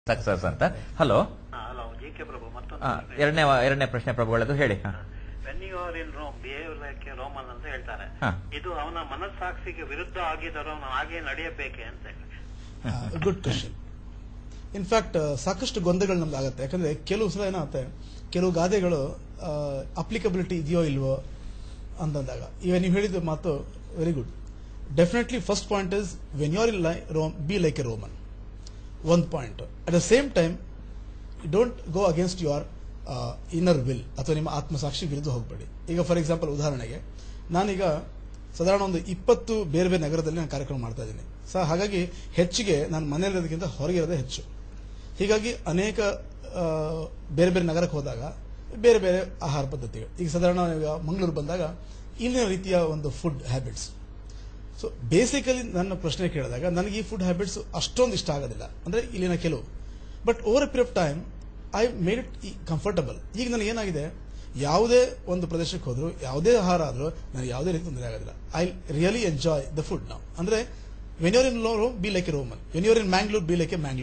Success ಅಂತ. Hello hello G K Prabhu ಎರಡನೇ ಪ್ರಶ್ನೆ ಪ್ರಭುಗಳದ್ದು ಹೇಳಿ. When you are in Rome behave like Roman ಅಂತ ಹೇಳ್ತಾರೆ. ಇದು ಅವನ ಮನಸ್ಸಾಕ್ಷಿಗೆ ವಿರುದ್ಧ ಆಗಿದ್ದಾರೋ ಹಾಗೆ ನಡೆಯಬೇಕೆ ಅಂತ ಹೇಳಿ. Good question. ಇನ್ಫ್ಯಾಕ್ಟ್ ಸಾಕಷ್ಟು ಗೊಂದಲಗಳು ನಮ್ದು ಆಗುತ್ತೆ. ಯಾಕಂದ್ರೆ ಕೆಲವು ಸಲ ಏನಾಗುತ್ತೆ, ಕೆಲವು ಗಾದೆಗಳು ಅಪ್ಲಿಕಬಿಲಿಟಿ ಇದೆಯೋ ಇಲ್ವೋ ಅಂತಂದಾಗ, ಈಗ ನೀವು ಹೇಳಿದ ಮಾತು very good. Definitely first point is when you are in Rome be like a Roman. ಒಂದು point. At the same time don't go against your inner will ಅಥವಾ ನಿಮ್ಮ ಆತ್ಮಸಾಕ್ಷಿ ವಿರುದ್ಧ ಹೋಗಬೇಡಿ. ಈಗ ಫಾರ್ ಎಕ್ಸಾಂಪಲ್ ಉದಾಹರಣೆಗೆ ನಾನೀಗ ಸಾಧಾರಣ ಒಂದು 20 ಬೇರೆ ಬೇರೆ ನಗರದಲ್ಲಿ ನಾನು ಕಾರ್ಯಕ್ರಮ ಮಾಡ್ತಾ ಇದ್ದೀನಿ. ಹಾಗಾಗಿ ಹೆಚ್ಚಿಗೆ ನಾನು ಮನೆಯಲ್ಲಿರೋದಕ್ಕಿಂತ ಹೊರಗೆ ಇರೋದೇ ಹೆಚ್ಚು. ಹೀಗಾಗಿ ಅನೇಕ ಬೇರೆ ಬೇರೆ ನಗರಕ್ಕೆ ಹೋದಾಗ ಬೇರೆ ಬೇರೆ ಆಹಾರ ಪದ್ಧತಿಗಳು. ಈಗ ಸಾಧಾರಣ ಈಗ ಮಂಗಳೂರು ಬಂದಾಗ ಇಲ್ಲಿನ ರೀತಿಯ ಒಂದು ಫುಡ್ ಹ್ಯಾಬಿಟ್ಸ್. ಸೊ ಬೇಸಿಕಲಿ ನನ್ನ ಪ್ರಶ್ನೆ ಕೇಳಿದಾಗ ನನಗೆ ಈ ಫುಡ್ ಹ್ಯಾಬಿಟ್ಸ್ ಅಷ್ಟೊಂದು ಇಷ್ಟ ಆಗೋದಿಲ್ಲ, ಅಂದ್ರೆ ಇಲ್ಲಿನ ಕೆಲವು. But over A period of time I made it comfortable. ಈಗ ನನಗೆ ಏನಾಗಿದೆ, ಯಾವುದೇ ಒಂದು ಪ್ರದೇಶಕ್ಕೆ ಹೋದ್ರು, ಯಾವುದೇ ಆಹಾರ ಆದ್ರೂ ನನಗೆ ಯಾವುದೇ ರೀತಿ ತೊಂದರೆ ಆಗೋದಿಲ್ಲ. I really enjoy the food ನಾವು. ಅಂದ್ರೆ when you're in Rome be like a Roman, when you're in Mangalore be like a Mangalore.